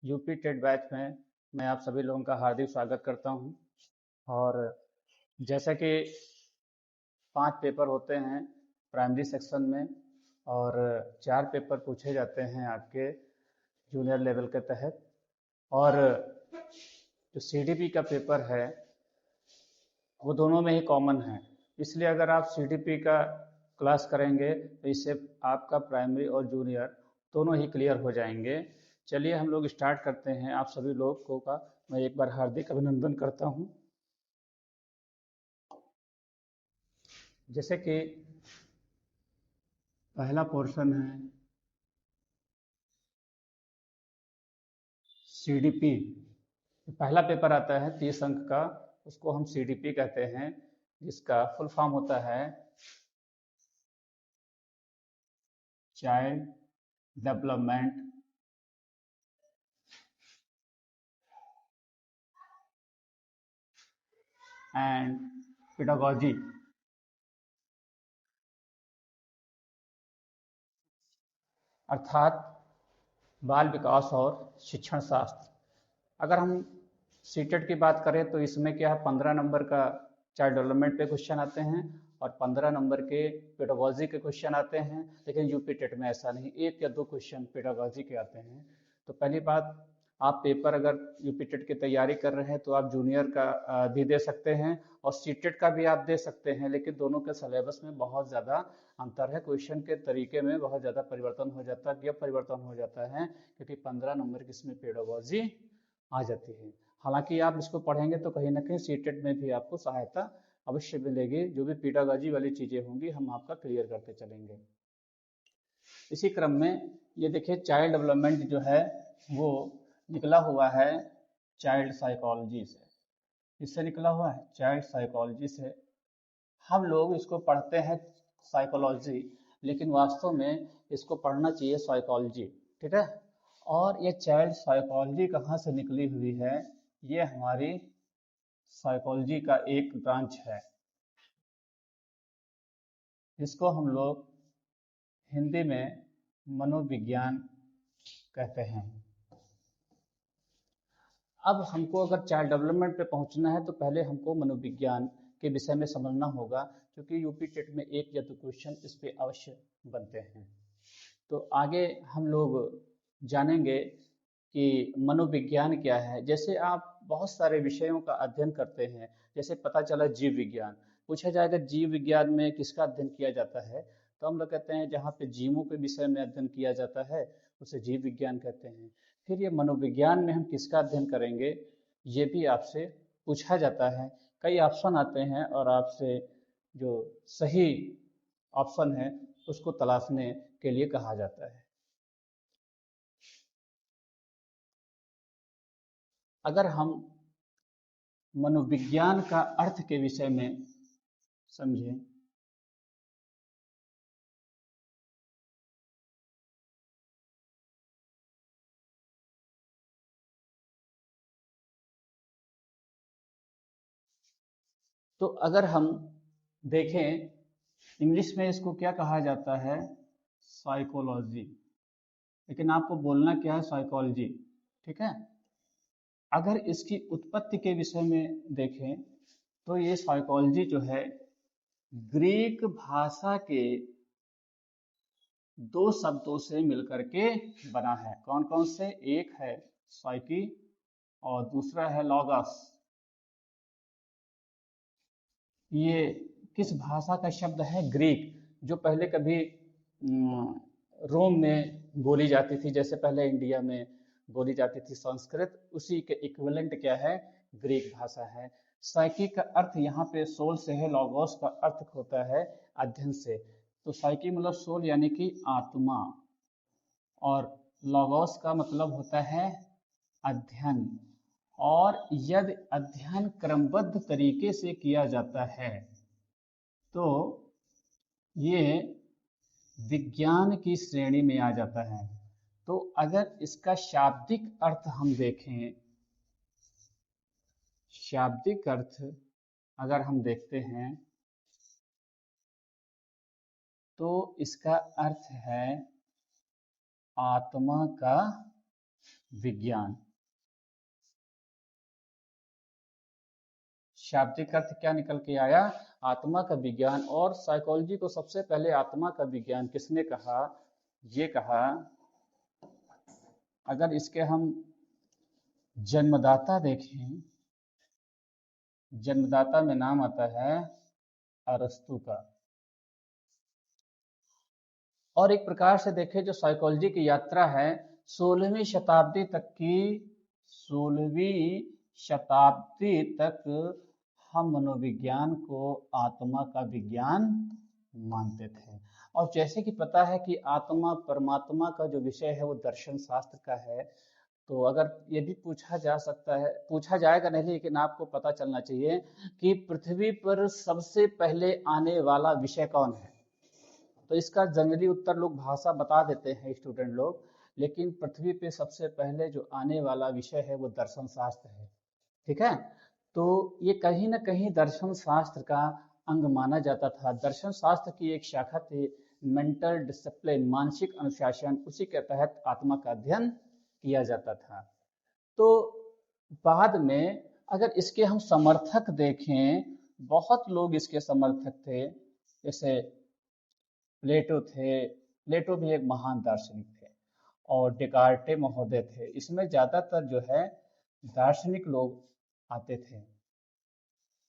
UP TET batch में मैं आप सभी लोगों का हार्दिक स्वागत करता हूं। और जैसा कि 5 पेपर होते हैं प्राइमरी सेक्शन में, और 4 पेपर पूछे जाते हैं आपके जूनियर लेवल के तहत। और जो सीडीपी का पेपर है वो दोनों में ही कॉमन है, इसलिए अगर आप सीडीपी का क्लास करेंगे तो इससे आपका प्राइमरी और जूनियर दोनों ही क्लियर हो जाएंगे। चलिए हम लोग स्टार्ट करते हैं। आप सभी लोगों का मैं एक बार हार्दिक अभिनंदन करता हूं। जैसे कि पहला पोर्शन है सीडीपी। पहला पेपर आता है 30 अंक का, उसको हम सीडीपी कहते हैं, जिसका फुल फॉर्म होता है चाइल्ड डेवलपमेंट एंड पेडागोजी। अर्थात बाल विकास और शिक्षण शास्त्र। अगर हम सीटेट की बात करें तो इसमें क्या है, 15 नंबर का चाइल्ड डेवलपमेंट पे क्वेश्चन आते हैं और 15 नंबर के पेडागोजी के क्वेश्चन आते हैं। लेकिन यूपी टेट में ऐसा नहीं, 1 या 2 क्वेश्चन पेडागोजी के आते हैं। तो पहली बात, आप पेपर अगर यूपी टेट की तैयारी कर रहे हैं तो आप जूनियर का भी दे सकते हैं और सीटेट का भी आप दे सकते हैं, लेकिन दोनों के सिलेबस में बहुत ज़्यादा अंतर है। क्वेश्चन के तरीके में बहुत ज़्यादा परिवर्तन हो जाता है, यह परिवर्तन हो जाता है क्योंकि 15 नंबर की इसमें पेडागोजी आ जाती है। हालांकि आप इसको पढ़ेंगे तो कहीं ना कहीं सीटेट में भी आपको सहायता अवश्य मिलेगी। जो भी पेडागोजी वाली चीज़ें होंगी हम आपका क्लियर करते चलेंगे। इसी क्रम में ये देखिए, चाइल्ड डेवलपमेंट जो है वो निकला हुआ है चाइल्ड साइकोलॉजी से। इससे निकला हुआ है चाइल्ड साइकोलॉजी से। हम लोग इसको पढ़ते हैं साइकोलॉजी, लेकिन वास्तव में इसको पढ़ना चाहिए साइकोलॉजी। ठीक है। और ये चाइल्ड साइकोलॉजी कहाँ से निकली हुई है? ये हमारी साइकोलॉजी का एक ब्रांच है, जिसको हम लोग हिंदी में मनोविज्ञान कहते हैं। अब हमको अगर चाइल्ड डेवलपमेंट पे पहुंचना है तो पहले हमको मनोविज्ञान के विषय में समझना होगा, क्योंकि यूपी टेट में 1 या 2 क्वेश्चन इस पे अवश्य बनते हैं। तो आगे हम लोग जानेंगे कि मनोविज्ञान क्या है। जैसे आप बहुत सारे विषयों का अध्ययन करते हैं, जैसे पता चला जीव विज्ञान, पूछा जाएगा जीव विज्ञान में किसका अध्ययन किया जाता है, तो हम लोग कहते हैं जहाँ पे जीवों के विषय में अध्ययन किया जाता है उसे जीव विज्ञान कहते हैं। फिर ये मनोविज्ञान में हम किसका अध्ययन करेंगे, ये भी आपसे पूछा जाता है। कई ऑप्शन आते हैं और आपसे जो सही ऑप्शन है उसको तलाशने के लिए कहा जाता है। अगर हम मनोविज्ञान का अर्थ के विषय में समझें, तो अगर हम देखें, इंग्लिश में इसको क्या कहा जाता है, साइकोलॉजी। लेकिन आपको बोलना क्या है, साइकोलॉजी। ठीक है। अगर इसकी उत्पत्ति के विषय में देखें तो ये साइकोलॉजी जो है ग्रीक भाषा के 2 शब्दों से मिलकर के बना है। कौन कौन से? एक है साइकी और दूसरा है लॉगस। ये किस भाषा का शब्द है? ग्रीक। जो पहले कभी रोम में बोली जाती थी, जैसे पहले इंडिया में बोली जाती थी संस्कृत, उसी के इक्विवेलेंट क्या है? ग्रीक भाषा है। साइकी का अर्थ यहाँ पे सोल से है, लॉगोस का अर्थ होता है अध्ययन से। तो साइकी मतलब सोल यानी कि आत्मा, और लॉगोस का मतलब होता है अध्ययन। और यदि अध्ययन क्रमबद्ध तरीके से किया जाता है तो ये विज्ञान की श्रेणी में आ जाता है। तो अगर इसका शाब्दिक अर्थ हम देखें, शाब्दिक अर्थ अगर हम देखते हैं तो इसका अर्थ है आत्मा का विज्ञान। शाब्दिक अर्थ क्या निकल के आया? आत्मा का विज्ञान। और साइकोलॉजी को सबसे पहले आत्मा का विज्ञान किसने कहा? ये कहा, अगर इसके हम जन्मदाता देखें, जन्मदाता में नाम आता है अरस्तु का। और एक प्रकार से देखें जो साइकोलॉजी की यात्रा है 16वीं शताब्दी तक की, 16वीं शताब्दी तक हम मनोविज्ञान को आत्मा का विज्ञान मानते थे। और जैसे कि पता है कि आत्मा परमात्मा का जो विषय है वो दर्शन शास्त्र का है, तो अगर ये भी पूछा जा सकता है, पूछा जाएगा नहीं, लेकिन आपको पता चलना चाहिए कि पृथ्वी पर सबसे पहले आने वाला विषय कौन है। तो इसका जनरली उत्तर लोग भाषा बता देते हैं स्टूडेंट लोग, लेकिन पृथ्वी पे सबसे पहले जो आने वाला विषय है वो दर्शन शास्त्र है। ठीक है, तो ये कहीं ना कहीं दर्शन शास्त्र का अंग माना जाता था। दर्शन शास्त्र की एक शाखा थी मेंटल डिसिप्लिन, मानसिक अनुशासन, उसी के तहत आत्मा का अध्ययन किया जाता था। तो बाद में अगर इसके हम समर्थक देखें, बहुत लोग इसके समर्थक थे, जैसे प्लेटो थे, प्लेटो भी एक महान दार्शनिक थे, और डेकार्टे महोदय थे। इसमें ज्यादातर जो है दार्शनिक लोग आते थे।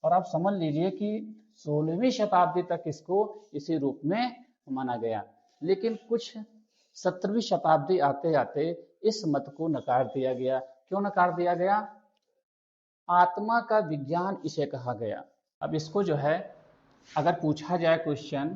और आप समझ लीजिए कि 16वीं शताब्दी तक इसको इसी रूप में माना गया, लेकिन कुछ 17वीं शताब्दी आते आते इस मत को नकार दिया गया। क्यों नकार दिया गया? आत्मा का विज्ञान इसे कहा गया। अब इसको जो है अगर पूछा जाए क्वेश्चन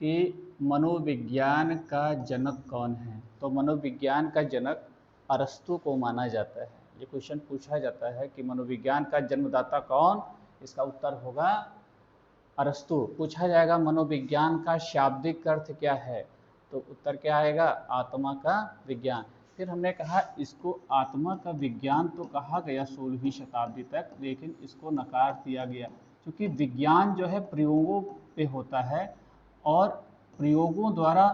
कि मनोविज्ञान का जनक कौन है, तो मनोविज्ञान का जनक अरस्तु को माना जाता है। ये क्वेश्चन पूछा जाता है कि मनोविज्ञान का जन्मदाता कौन, इसका उत्तर होगा अरस्तु। पूछा जाएगा मनोविज्ञान का शाब्दिक अर्थ क्या है, तो उत्तर क्या आएगा? आत्मा का विज्ञान। फिर हमने कहा इसको आत्मा का विज्ञान तो कहा गया 16वीं शताब्दी तक, लेकिन इसको नकार दिया गया, क्योंकि विज्ञान जो है प्रयोगों पे होता है और प्रयोगों द्वारा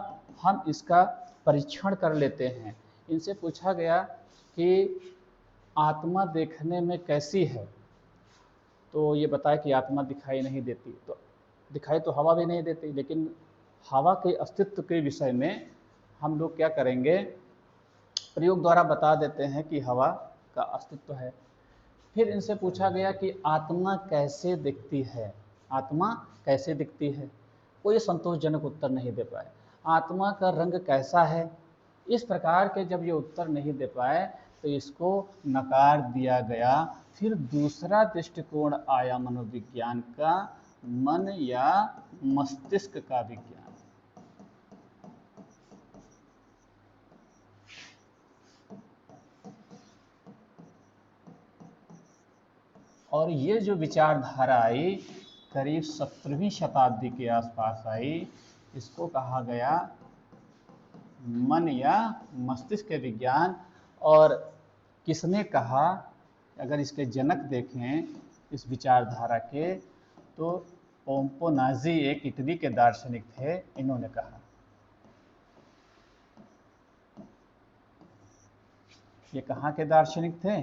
हम इसका परीक्षण कर लेते हैं। इनसे पूछा गया कि आत्मा देखने में कैसी है, तो ये बताया कि आत्मा दिखाई नहीं देती। तो दिखाई तो हवा भी नहीं देती, लेकिन हवा के अस्तित्व के विषय में हम लोग क्या करेंगे, प्रयोग द्वारा बता देते हैं कि हवा का अस्तित्व है। फिर इनसे पूछा गया कि आत्मा कैसे दिखती है, आत्मा कैसे दिखती है, कोई संतोषजनक उत्तर नहीं दे पाए। आत्मा का रंग कैसा है, इस प्रकार के जब ये उत्तर नहीं दे पाए तो इसको नकार दिया गया। फिर दूसरा दृष्टिकोण आया मनोविज्ञान का, मन या मस्तिष्क का विज्ञान। और ये जो विचारधारा आई करीब 17वीं शताब्दी के आसपास आई, इसको कहा गया मन या मस्तिष्क के विज्ञान। और किसने कहा, अगर इसके जनक देखें इस विचारधारा के, तो पोम्पोनाजी एक इटली के दार्शनिक थे, इन्होंने कहा। ये कहाँ के दार्शनिक थे?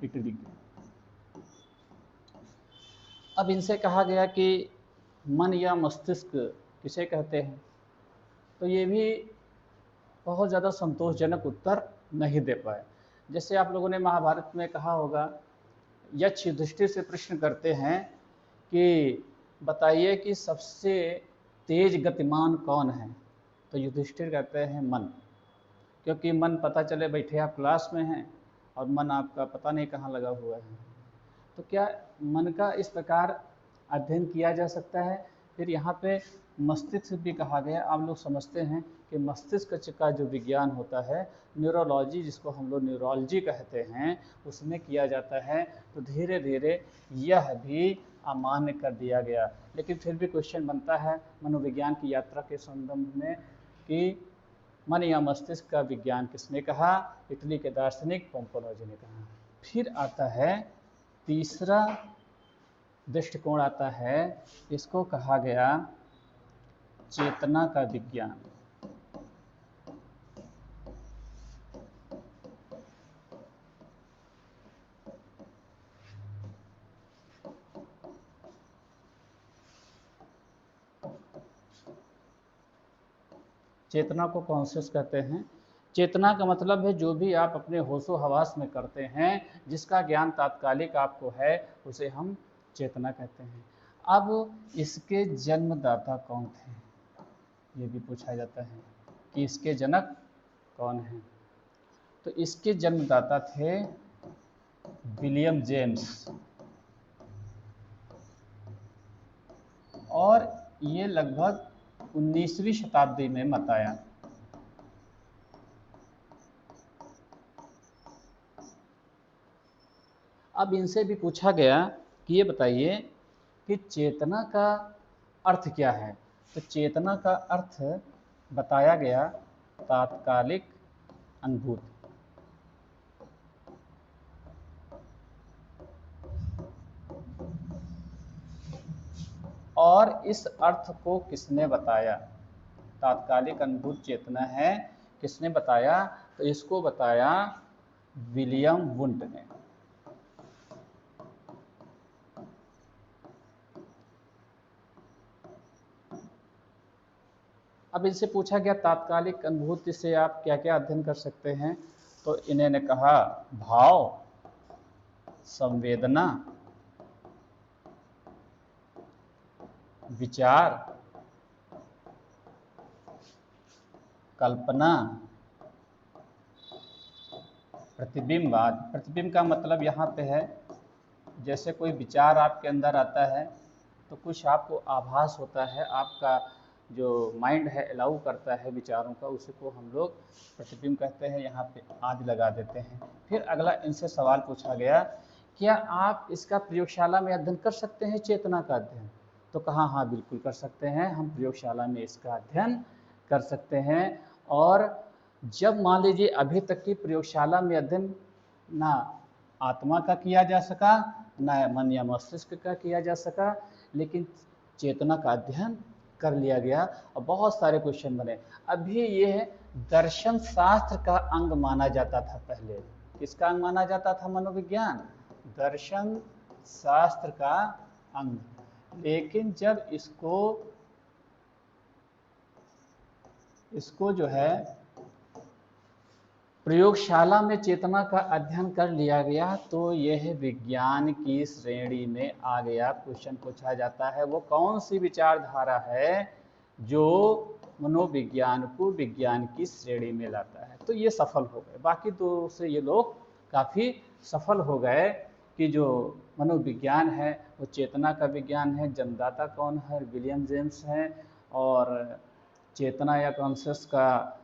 इटली के। अब इनसे कहा गया कि मन या मस्तिष्क किसे कहते हैं, तो ये भी बहुत ज़्यादा संतोषजनक उत्तर नहीं दे पाए। जैसे आप लोगों ने महाभारत में कहा होगा, यक्ष युधिष्ठिर से प्रश्न करते हैं कि बताइए कि सबसे तेज गतिमान कौन है, तो युधिष्ठिर कहते हैं मन, क्योंकि मन पता चले बैठे आप क्लास में हैं और मन आपका पता नहीं कहाँ लगा हुआ है। तो क्या मन का इस प्रकार अध्ययन किया जा सकता है? फिर यहाँ पे मस्तिष्क भी कहा गया। आप लोग समझते हैं कि मस्तिष्क का जो विज्ञान होता है, न्यूरोलॉजी जिसको हम लोग न्यूरोलॉजी कहते हैं, उसमें किया जाता है। तो धीरे धीरे यह भी अमान्य कर दिया गया। लेकिन फिर भी क्वेश्चन बनता है मनोविज्ञान की यात्रा के संबंध में कि मन या मस्तिष्क का विज्ञान किसने कहा? इटली के दार्शनिक पोम्पोनाजी ने कहा। फिर आता है तीसरा दृष्टिकोण आता है, इसको कहा गया चेतना का विज्ञान। चेतना को कॉन्शियस कहते हैं। चेतना का मतलब है जो भी आप अपने होशो हवास में करते हैं, जिसका ज्ञान तात्कालिक आपको है, उसे हम चेतना कहते हैं। अब इसके जन्मदाता कौन थे, ये भी पूछा जाता है कि इसके जनक कौन हैं। तो इसके जन्मदाता थे विलियम जेम्स, और ये लगभग 19वीं शताब्दी में मत आया। अब इनसे भी पूछा गया कि ये बताइए कि चेतना का अर्थ क्या है। तो चेतना का अर्थ बताया गया तात्कालिक अनुभूति। और इस अर्थ को किसने बताया, तात्कालिक अनुभूत चेतना है, किसने बताया, तो इसको बताया विलियम वुंट ने। अब इनसे पूछा गया तात्कालिक अनुभूति से आप क्या क्या अध्ययन कर सकते हैं। तो इन्होंने कहा भाव, संवेदना, विचार, कल्पना, प्रतिबिंबवाद। प्रतिबिंब का मतलब यहाँ पे है जैसे कोई विचार आपके अंदर आता है तो कुछ आपको आभास होता है, आपका जो माइंड है अलाउ करता है विचारों का, उसी को हम लोग प्रतिबिंब कहते हैं। यहाँ पे आदि लगा देते हैं। फिर अगला इनसे सवाल पूछा गया, क्या आप इसका प्रयोगशाला में अध्ययन कर सकते हैं, चेतना का अध्ययन। तो कहा हाँ बिल्कुल कर सकते हैं, हम प्रयोगशाला में इसका अध्ययन कर सकते हैं। और जब मान लीजिए अभी तक की प्रयोगशाला में अध्ययन ना आत्मा का किया जा सका, ना मन या मस्तिष्क का किया जा सका, लेकिन चेतना का अध्ययन कर लिया गया और बहुत सारे क्वेश्चन बने। अभी ये दर्शन शास्त्र का अंग माना जाता था पहले। किसका अंग माना जाता था, मनोविज्ञान, दर्शन शास्त्र का अंग। लेकिन जब इसको जो है प्रयोगशाला में चेतना का अध्ययन कर लिया गया तो यह विज्ञान की श्रेणी में आ गया। क्वेश्चन पूछा जाता है वो कौन सी विचारधारा है जो मनोविज्ञान को विज्ञान की श्रेणी में लाता है। तो ये सफल हो गए, बाकी दो से ये लोग काफ़ी सफल हो गए कि जो मनोविज्ञान है वो चेतना का विज्ञान है। जन्मदाता कौन है, विलियम जेम्स हैं। और चेतना या कॉन्शियस का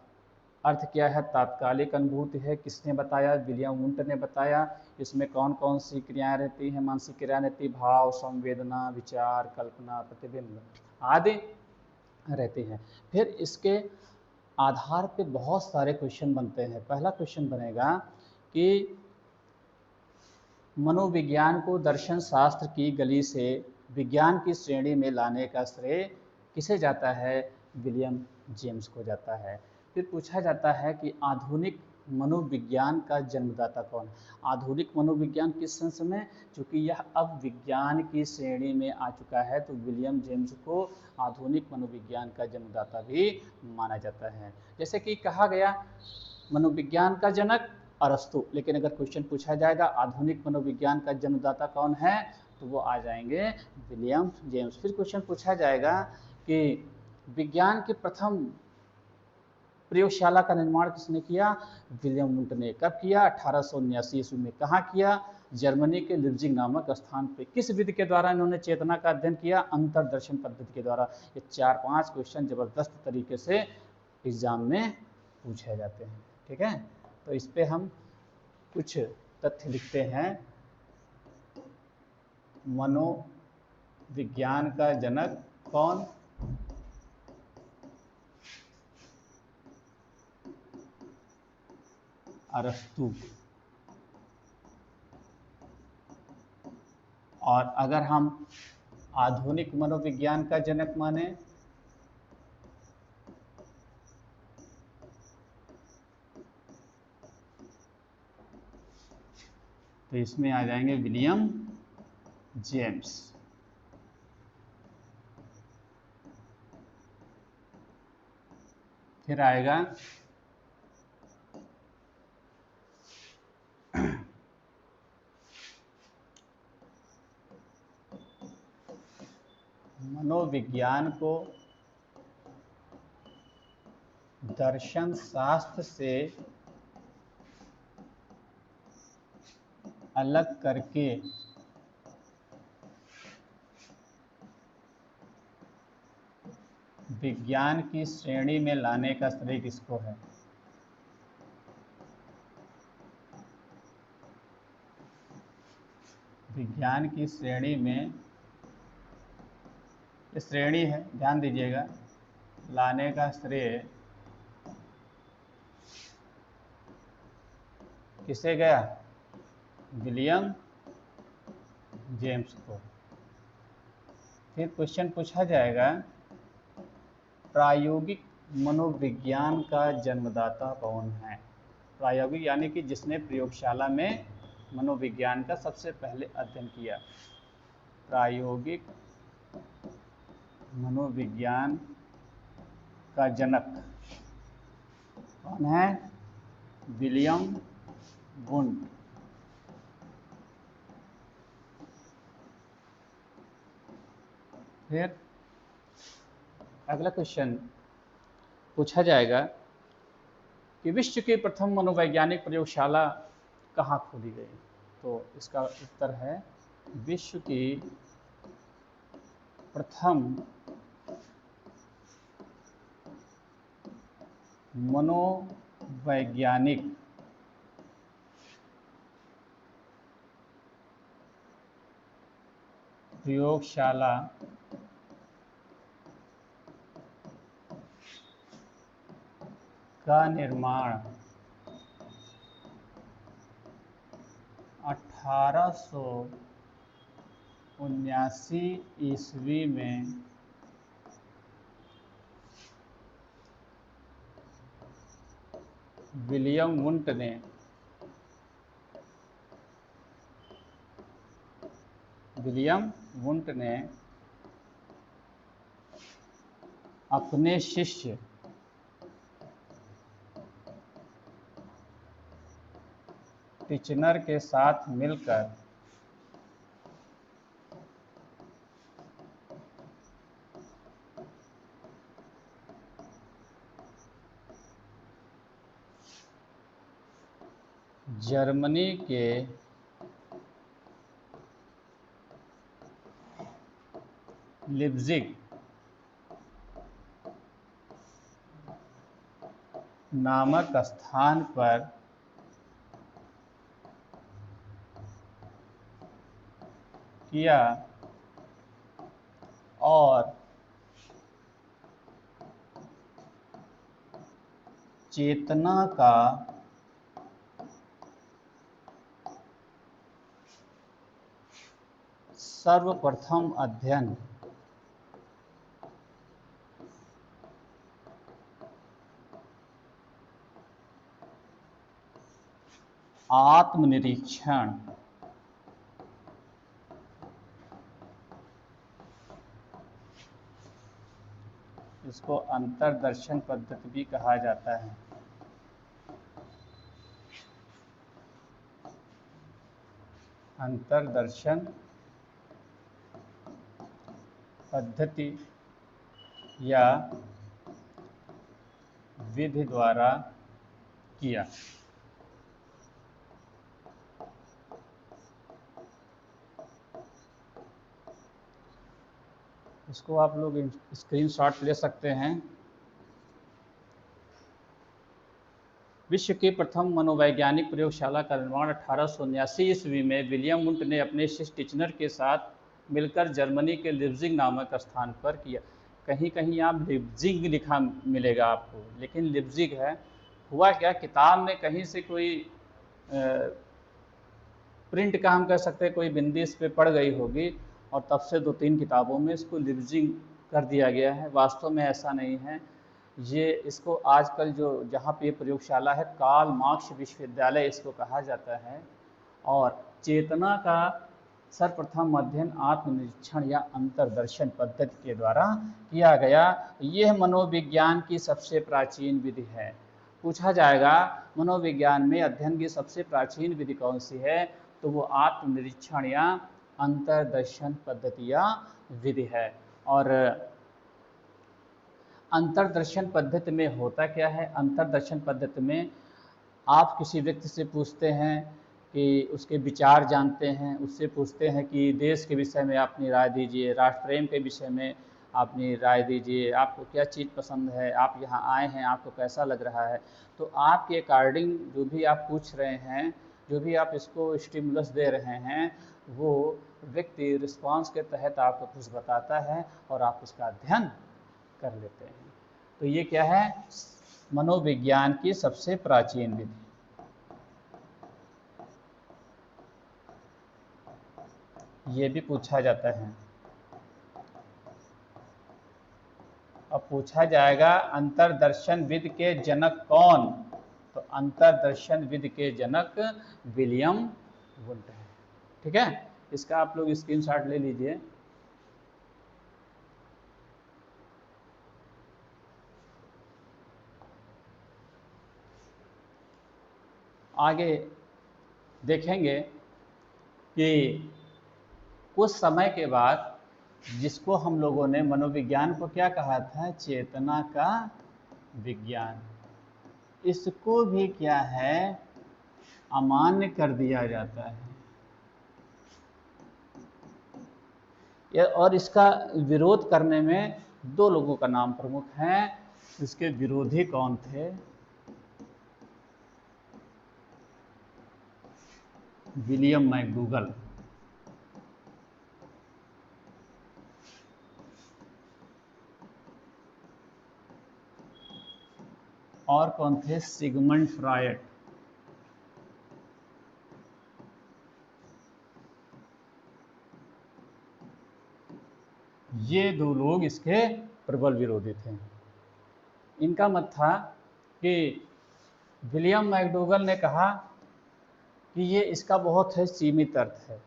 अर्थ क्या है, तात्कालिक अनुभूति है, किसने बताया, विलियम वुंट ने बताया। इसमें कौन कौन सी क्रियाएं रहती हैं, मानसिक क्रियाएं रहती, भाव, संवेदना, विचार, कल्पना, प्रतिबिंब आदि रहती हैं। फिर इसके आधार पे बहुत सारे क्वेश्चन बनते हैं। पहला क्वेश्चन बनेगा कि मनोविज्ञान को दर्शन शास्त्र की गली से विज्ञान की श्रेणी में लाने का श्रेय किसे जाता है, विलियम जेम्स को जाता है। फिर पूछा जाता है कि आधुनिक मनोविज्ञान का जन्मदाता कौन। आधुनिक मनोविज्ञान किस सेंस में, चूँकि यह अब विज्ञान की श्रेणी में आ चुका है तो विलियम जेम्स को आधुनिक मनोविज्ञान का जन्मदाता भी माना जाता है। जैसे कि कहा गया मनोविज्ञान का जनक अरस्तु, लेकिन अगर क्वेश्चन पूछा जाएगा आधुनिक मनोविज्ञान का जन्मदाता कौन है तो वो आ जाएंगे विलियम जेम्स। फिर क्वेश्चन पूछा जाएगा कि विज्ञान की प्रथम प्रयोगशाला का निर्माण किसने किया, विलियम वुंट ने। कब किया, 1879 ईस्वी में। कहाँ किया, जर्मनी के लिप्जिग नामक स्थान पे। किस विधि के द्वारा इन्होंने चेतना का अध्ययन किया, अंतर्दर्शन पद्धति के द्वारा। ये 4-5 क्वेश्चन जबरदस्त तरीके से एग्जाम में पूछे जाते हैं। ठीक है, तो इस पे हम कुछ तथ्य लिखते हैं। मनोविज्ञान का जनक कौन, अरस्तु। और अगर हम आधुनिक मनोविज्ञान का जनक माने तो इसमें आ जाएंगे विलियम जेम्स। फिर आएगा मनोविज्ञान को दर्शन शास्त्र से अलग करके विज्ञान की श्रेणी में लाने का श्रेय किसको है? विज्ञान की श्रेणी में, ये श्रेणी है, ध्यान दीजिएगा, लाने का श्रेय किसे गया? विलियम जेम्स को। फिर क्वेश्चन पूछा जाएगा, प्रायोगिक मनोविज्ञान का जन्मदाता कौन है? प्रायोगिक यानी कि जिसने प्रयोगशाला में मनोविज्ञान का सबसे पहले अध्ययन किया। प्रायोगिक मनोविज्ञान का जनक कौन है? William Wundt. फिर अगला क्वेश्चन पूछा जाएगा कि विश्व की प्रथम मनोवैज्ञानिक प्रयोगशाला कहाँ खोली गई? तो इसका उत्तर है, विश्व की प्रथम मनोवैज्ञानिक प्रयोगशाला का निर्माण 1879 ईस्वी में विलियम वुंट ने अपने शिष्य टिचनर के साथ मिलकर जर्मनी के लिप्जिग नामक स्थान पर किया और चेतना का सर्वप्रथम अध्ययन आत्मनिरीक्षण इसको अंतर्दर्शन पद्धति भी कहा जाता है। अंतर्दर्शन पद्धति या विधि द्वारा किया। इसको आप लोग स्क्रीनशॉट ले सकते हैं। विश्व की प्रथम मनोवैज्ञानिक प्रयोगशाला का निर्माण 1879 ईस्वी में विलियम वुंट ने अपने शिष्य टिचनर के साथ मिलकर जर्मनी के लिप्जिग नामक स्थान पर किया। कहीं कहीं आप लिप्जिग लिखा मिलेगा आपको, लेकिन लिप्जिग है। हुआ क्या, किताब में कहीं से कोई प्रिंट का हम कह सकते हैं कोई बिंदी इस पर पड़ गई होगी और तब से 2-3 किताबों में इसको लिप्जिग कर दिया गया है। वास्तव में ऐसा नहीं है। ये इसको आजकल जो जहाँ पे प्रयोगशाला है, कार्ल मार्क्स विश्वविद्यालय इसको कहा जाता है। और चेतना का सर्वप्रथम अध्ययन आत्मनिरीक्षण या अंतर्दर्शन पद्धति के द्वारा किया गया। यह मनोविज्ञान की सबसे प्राचीन विधि है। पूछा जाएगा मनोविज्ञान में अध्ययन की सबसे प्राचीन विधि कौन सी है, तो वो आत्मनिरीक्षण या अंतर्दर्शन पद्धति या विधि है। और अंतर्दर्शन पद्धति में होता क्या है, अंतर्दर्शन पद्धति में आप किसी व्यक्ति से पूछते हैं कि उसके विचार जानते हैं, उससे पूछते हैं कि देश के विषय में अपनी राय दीजिए, राष्ट्र प्रेम के विषय में अपनी राय दीजिए, आपको क्या चीज़ पसंद है, आप यहाँ आए हैं, आपको कैसा लग रहा है। तो आपके अकॉर्डिंग जो भी आप पूछ रहे हैं, जो भी आप इसको स्टिमुलस दे रहे हैं, वो व्यक्ति रिस्पांस के तहत आपको कुछ बताता है और आप उसका अध्ययन कर लेते हैं। तो ये क्या है, मनोविज्ञान की सबसे प्राचीन विधि। ये भी पूछा जाता है। अब पूछा जाएगा अंतर्दर्शन विधि के जनक कौन, तो अंतर्दर्शन विधि के जनक विलियम वुंट है। ठीक है, इसका आप लोग स्क्रीनशॉट ले लीजिए। आगे देखेंगे कि कुछ समय के बाद जिसको हम लोगों ने मनोविज्ञान को क्या कहा था, चेतना का विज्ञान, इसको भी क्या है, अमान्य कर दिया जाता है। और इसका विरोध करने में दो लोगों का नाम प्रमुख है। इसके विरोधी कौन थे, विलियम मैकडूगल, और कौन थे, सिगमंड फ्रायड। ये दो लोग इसके प्रबल विरोधी थे। इनका मत था कि विलियम मैकडूगल ने कहा कि ये इसका बहुत है सीमित अर्थ है।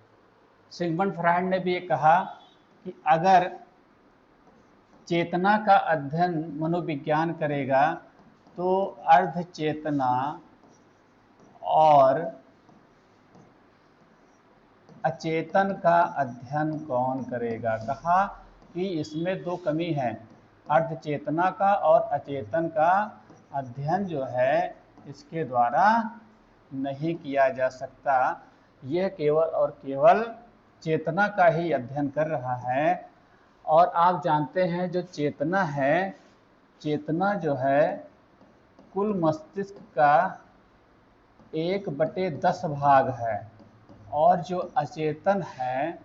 सिगमंड फ्रायड ने भी ये कहा कि अगर चेतना का अध्ययन मनोविज्ञान करेगा तो अर्ध चेतना और अचेतन का अध्ययन कौन करेगा। कहा कि इसमें दो कमी है, अर्ध चेतना का और अचेतन का अध्ययन जो है इसके द्वारा नहीं किया जा सकता। यह केवल और केवल चेतना का ही अध्ययन कर रहा है। और आप जानते हैं जो चेतना है, चेतना जो है कुल मस्तिष्क का 1/10 भाग है, और जो अचेतन है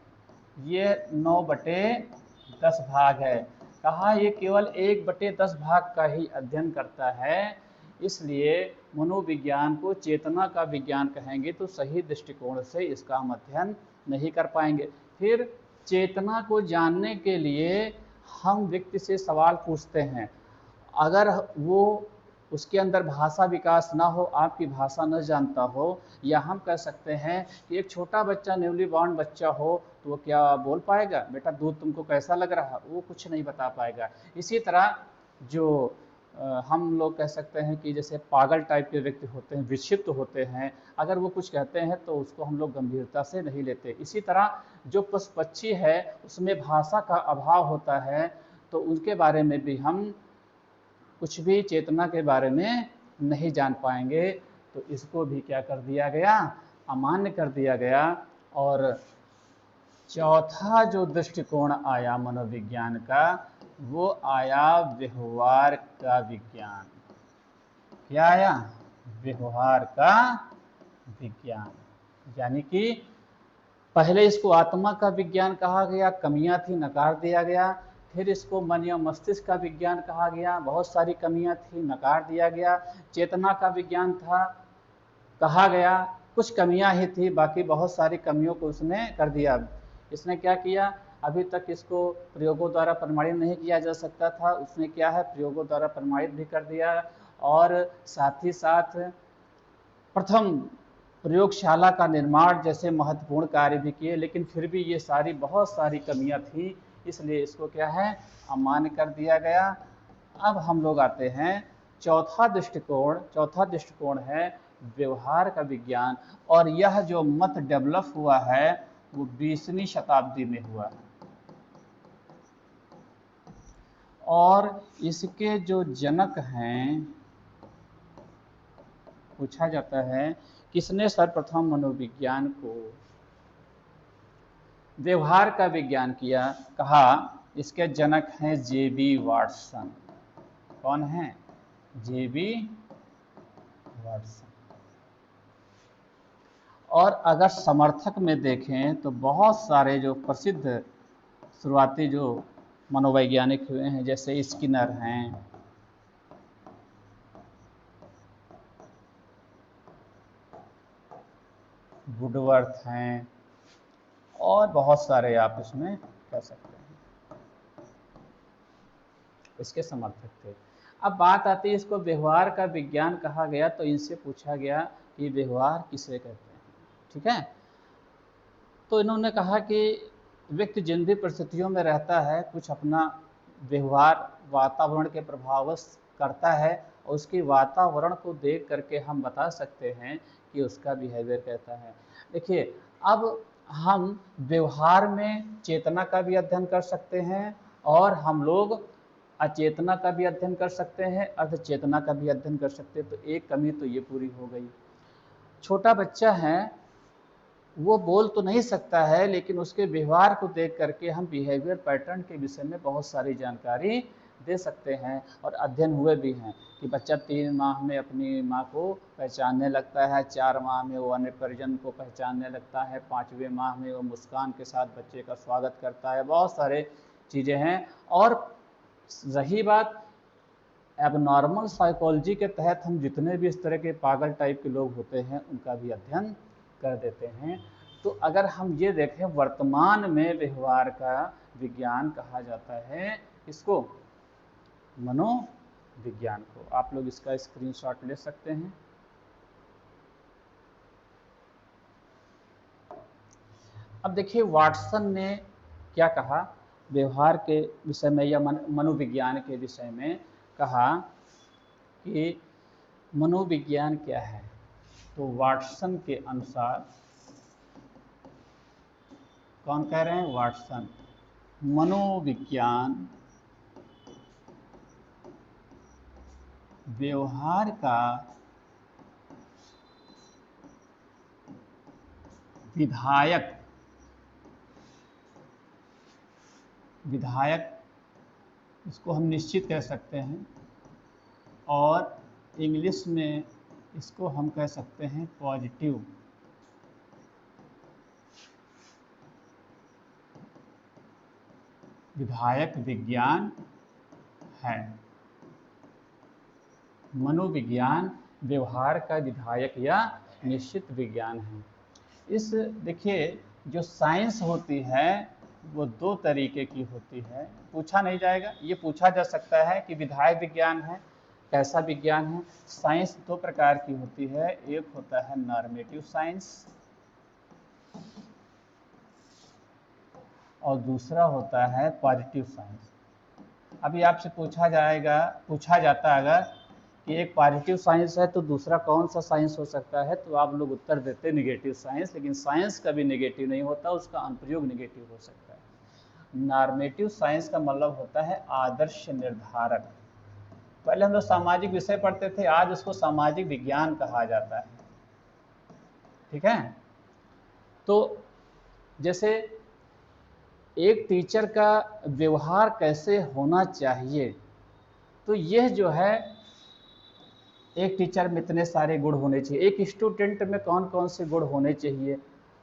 ये 9/10 भाग है। कहा ये केवल 1/10 भाग का ही अध्ययन करता है। इसलिए मनोविज्ञान को चेतना का विज्ञान कहेंगे तो सही दृष्टिकोण से इसका हम अध्ययन नहीं कर पाएंगे। फिर चेतना को जानने के लिए हम व्यक्ति से सवाल पूछते हैं। अगर वो उसके अंदर भाषा विकास ना हो, आपकी भाषा न जानता हो, या हम कह सकते हैं कि एक छोटा बच्चा, न्यूली बॉर्न बच्चा हो, तो वो क्या बोल पाएगा, बेटा दूध तुमको कैसा लग रहा, वो कुछ नहीं बता पाएगा। इसी तरह जो हम लोग कह सकते हैं कि जैसे पागल टाइप के व्यक्ति होते हैं, विक्षिप्त होते हैं, अगर वो कुछ कहते हैं तो उसको हम लोग गंभीरता से नहीं लेते। इसी तरह जो पशु पक्षी है उसमें भाषा का अभाव होता है, तो उनके बारे में भी हम कुछ भी चेतना के बारे में नहीं जान पाएंगे। तो इसको भी क्या कर दिया गया, अमान्य कर दिया गया। और चौथा जो दृष्टिकोण आया मनोविज्ञान का, वो आया व्यवहार का विज्ञान। क्या आया, व्यवहार का विज्ञान। यानी कि पहले इसको आत्मा का विज्ञान कहा गया, कमियां थी, नकार दिया गया। फिर इसको मन या मस्तिष्क का विज्ञान कहा गया, बहुत सारी कमियां थी, नकार दिया गया। चेतना का विज्ञान था, कहा गया, कुछ कमियां ही थी, बाकी बहुत सारी कमियों को उसने कर दिया। इसने क्या किया, अभी तक इसको प्रयोगों द्वारा प्रमाणित नहीं किया जा सकता था, उसने क्या है प्रयोगों द्वारा प्रमाणित भी कर दिया। और साथ ही साथ प्रयोगशाला का निर्माण जैसे महत्वपूर्ण कार्य भी किए, लेकिन फिर भी ये सारी बहुत सारी कमियां थी, इसलिए इसको क्या है, अमान्य कर दिया गया। अब हम लोग आते हैं चौथा दृष्टिकोण है व्यवहार का विज्ञान, और यह जो मत डेवलप हुआ है वो 20वीं शताब्दी में हुआ है, और इसके जो जनक हैं, पूछा जाता है किसने सर्वप्रथम मनोविज्ञान को, व्यवहार का विज्ञान किया, कहा इसके जनक हैं जे.बी. वाटसन। कौन है? जे.बी. वाटसन। और अगर समर्थक में देखें तो बहुत सारे जो प्रसिद्ध शुरुआती जो मनोवैज्ञानिक हुए हैं, जैसे स्किनर हैं, वुडवर्थ हैं, और बहुत सारे आप इसमें कह सकते हैं, इसके समर्थक थे। अब बात आती है, इसको व्यवहार का विज्ञान कहा गया, तो इनसे पूछा गया कि व्यवहार किसे कहते हैं, ठीक है। तो इन्होंने कहा कि व्यक्ति जिन भी परिस्थितियों में रहता है, कुछ अपना व्यवहार वातावरण के प्रभावश करता है, और उसके वातावरण को देख करके हम बता सकते हैं कि उसका बिहेवियर कैसा है। देखिए, अब हम व्यवहार में चेतना का भी अध्ययन कर सकते हैं, और हम लोग अचेतना का भी अध्ययन कर सकते हैं, अर्धचेतना का भी अध्ययन कर सकते हैं। तो एक कमी तो ये पूरी हो गई। छोटा बच्चा है, वो बोल तो नहीं सकता है, लेकिन उसके व्यवहार को देख करके हम बिहेवियर पैटर्न के विषय में बहुत सारी जानकारी दे सकते हैं, और अध्ययन हुए भी हैं कि बच्चा 3 माह में अपनी माँ को पहचानने लगता है, 4 माह में वो अन्य परिजन को पहचानने लगता है, 5वें माह में वो मुस्कान के साथ बच्चे का स्वागत करता है। बहुत सारे चीज़ें हैं। और रही बात एबनॉर्मल साइकोलॉजी के तहत, हम जितने भी इस तरह के पागल टाइप के लोग होते हैं उनका भी अध्ययन कर देते हैं। तो अगर हम ये देखें, वर्तमान में व्यवहार का विज्ञान कहा जाता है इसको, मनोविज्ञान को। आप लोग इसका स्क्रीनशॉट ले सकते हैं। अब देखिए वाटसन ने क्या कहा व्यवहार के विषय में या मनोविज्ञान के विषय में, कहा कि मनोविज्ञान क्या है। तो वाटसन के अनुसार, कौन कह रहे हैं? वाटसन। मनोविज्ञान व्यवहार का विधायक इसको हम निश्चित कह सकते हैं, और इंग्लिश में इसको हम कह सकते हैं पॉजिटिव। विधायक विज्ञान है। मनोविज्ञान व्यवहार का विधायक या निश्चित विज्ञान है। इस देखिए, जो साइंस होती है वो 2 तरीके की होती है। पूछा नहीं जाएगा, ये पूछा जा सकता है कि विधायक विज्ञान है, कैसा विज्ञान है। साइंस 2 प्रकार की होती है, एक होता है नॉर्मेटिव साइंस, और दूसरा होता है पॉजिटिव साइंस। अभी आपसे पूछा जाता अगर कि एक पॉजिटिव साइंस है तो दूसरा कौन सा साइंस हो सकता है, तो आप लोग उत्तर देते नेगेटिव साइंस। लेकिन साइंस कभी नेगेटिव नहीं होता, उसका अनुप्रयोग नेगेटिव हो सकता है। नॉर्मेटिव साइंस का मतलब होता है आदर्श निर्धारक। पहले हम लोग सामाजिक विषय पढ़ते थे, आज उसको सामाजिक विज्ञान कहा जाता है, ठीक है। तो जैसे एक टीचर का व्यवहार कैसे होना चाहिए, तो यह जो है, एक टीचर में इतने सारे गुण होने चाहिए, एक स्टूडेंट में कौन कौन से गुण होने चाहिए,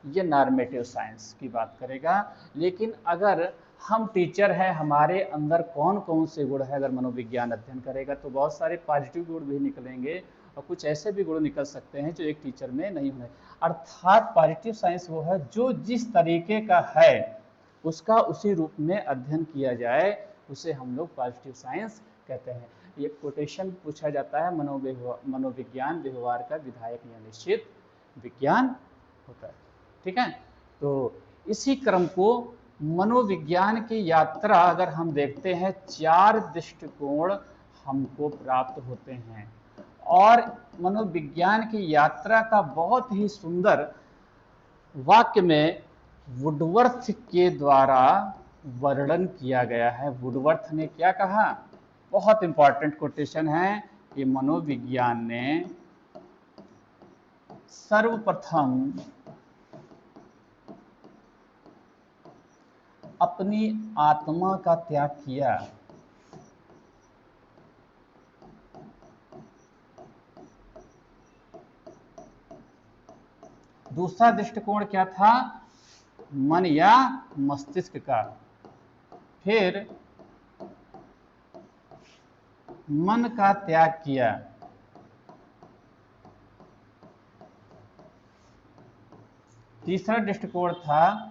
ये नॉर्मेटिव साइंस की बात करेगा। लेकिन अगर हम टीचर हैं, हमारे अंदर कौन कौन से गुण है, अगर मनोविज्ञान अध्ययन करेगा तो बहुत सारे पॉजिटिव गुण भी निकलेंगे, और कुछ ऐसे भी गुण निकल सकते हैं जो एक टीचर में नहीं होने। अर्थात पॉजिटिव साइंस वो है जो जिस तरीके का है उसका उसी रूप में अध्ययन किया जाए, उसे हम लोग पॉजिटिव साइंस कहते हैं। ये कोटेशन पूछा जाता है, मनोविज्ञान व्यवहार का विधायक या निश्चित विज्ञान होता है। ठीक है, तो इसी क्रम को मनोविज्ञान की यात्रा अगर हम देखते हैं, 4 दृष्टिकोण हमको प्राप्त होते हैं और मनोविज्ञान की यात्रा का बहुत ही सुंदर वाक्य में वुडवर्थ के द्वारा वर्णन किया गया है। वुडवर्थ ने क्या कहा, बहुत इंपॉर्टेंट कोटेशन है कि मनोविज्ञान ने सर्वप्रथम अपनी आत्मा का त्याग किया। दूसरा दृष्टिकोण क्या था, मन या मस्तिष्क का। फिर मन का त्याग किया। तीसरा दृष्टिकोण था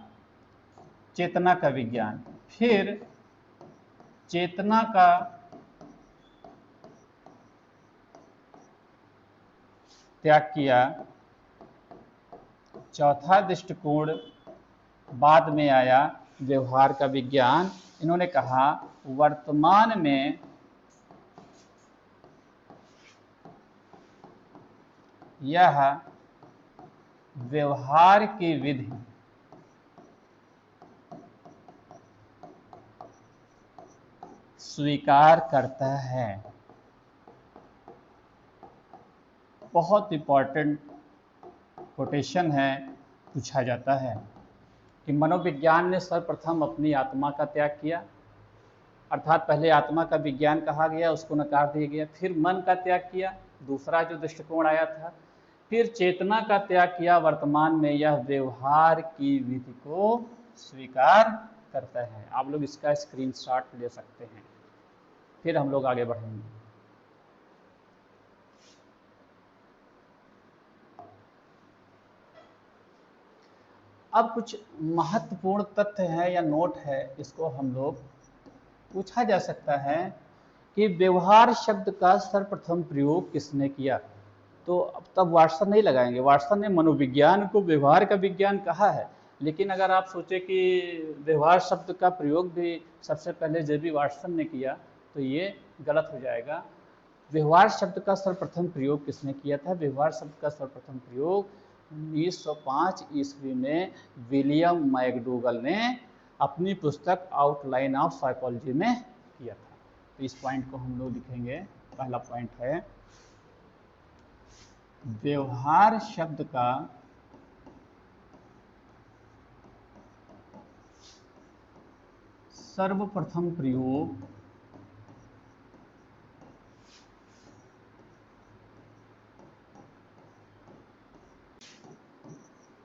चेतना का विज्ञान। फिर चेतना का त्याग किया। चौथा दृष्टिकोण बाद में आया व्यवहार का विज्ञान। इन्होंने कहा वर्तमान में यह व्यवहार की विधि स्वीकार करता है। बहुत इंपॉर्टेंट कोटेशन है, पूछा जाता है कि मनोविज्ञान ने सर्वप्रथम अपनी आत्मा का त्याग किया, अर्थात पहले आत्मा का विज्ञान कहा गया, उसको नकार दिया गया। फिर मन का त्याग किया, दूसरा जो दृष्टिकोण आया था। फिर चेतना का त्याग किया, वर्तमान में यह व्यवहार की विधि को स्वीकार करता है। आप लोग इसका स्क्रीनशॉट ले सकते हैं, फिर हम लोग आगे बढ़ेंगे। अब कुछ महत्वपूर्ण तथ्य है या नोट है, इसको हम लोग पूछा जा सकता है कि व्यवहार शब्द का सर्वप्रथम प्रयोग किसने किया। तो अब तब वाटसन नहीं लगाएंगे, वाटसन ने मनोविज्ञान को व्यवहार का विज्ञान कहा है, लेकिन अगर आप सोचे कि व्यवहार शब्द का प्रयोग भी सबसे पहले जे.बी. वाटसन ने किया तो ये गलत हो जाएगा। व्यवहार शब्द का सर्वप्रथम प्रयोग किसने किया था? व्यवहार शब्द का सर्वप्रथम प्रयोग 1905 ईस्वी में विलियम मैकडूगल ने अपनी पुस्तक आउटलाइन ऑफ साइकोलॉजी में किया था। तो इस पॉइंट को हम लोग लिखेंगे। पहला पॉइंट है व्यवहार शब्द का सर्वप्रथम प्रयोग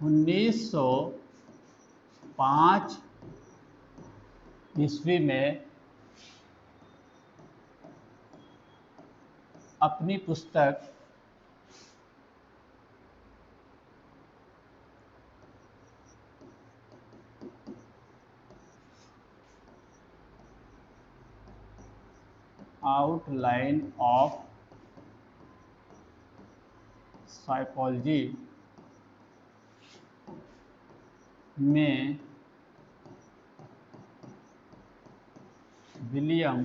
1905 ईस्वी में अपनी पुस्तक आउटलाइन ऑफ साइकोलॉजी में विलियम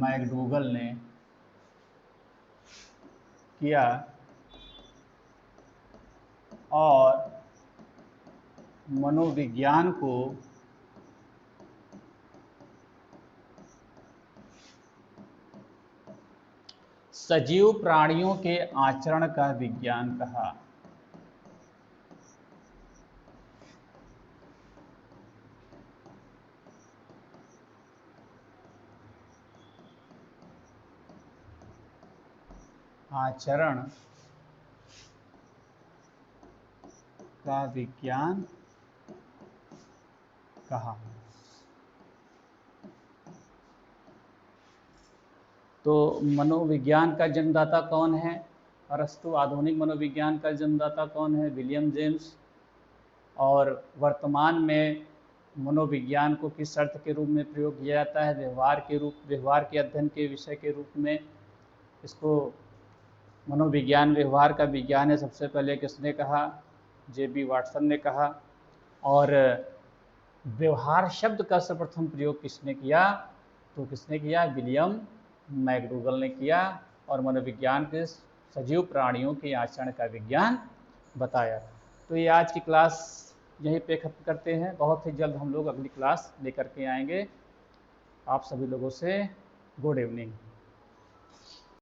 मैकडूगल ने किया और मनोविज्ञान को सजीव प्राणियों के आचरण का विज्ञान कहा। आचरण का विज्ञान कहा। तो मनोविज्ञान का जन्मदाता कौन है? अरस्तु। आधुनिक मनोविज्ञान का जन्मदाता कौन है? William James. और वर्तमान में मनोविज्ञान को किस अर्थ के रूप में प्रयोग किया जाता है, व्यवहार के अध्ययन के विषय के रूप में इसको मनोविज्ञान व्यवहार का विज्ञान है, सबसे पहले किसने कहा, जे.बी. वाटसन ने कहा। और व्यवहार शब्द का सर्वप्रथम प्रयोग किसने किया, तो किसने किया, विलियम मैकडूगल ने किया, और मनोविज्ञान के सजीव प्राणियों के आचरण का विज्ञान बताया। तो ये आज की क्लास यहीं पे खत्म करते हैं, बहुत ही जल्द हम लोग अगली क्लास लेकर के आएंगे। आप सभी लोगों से गुड इवनिंग।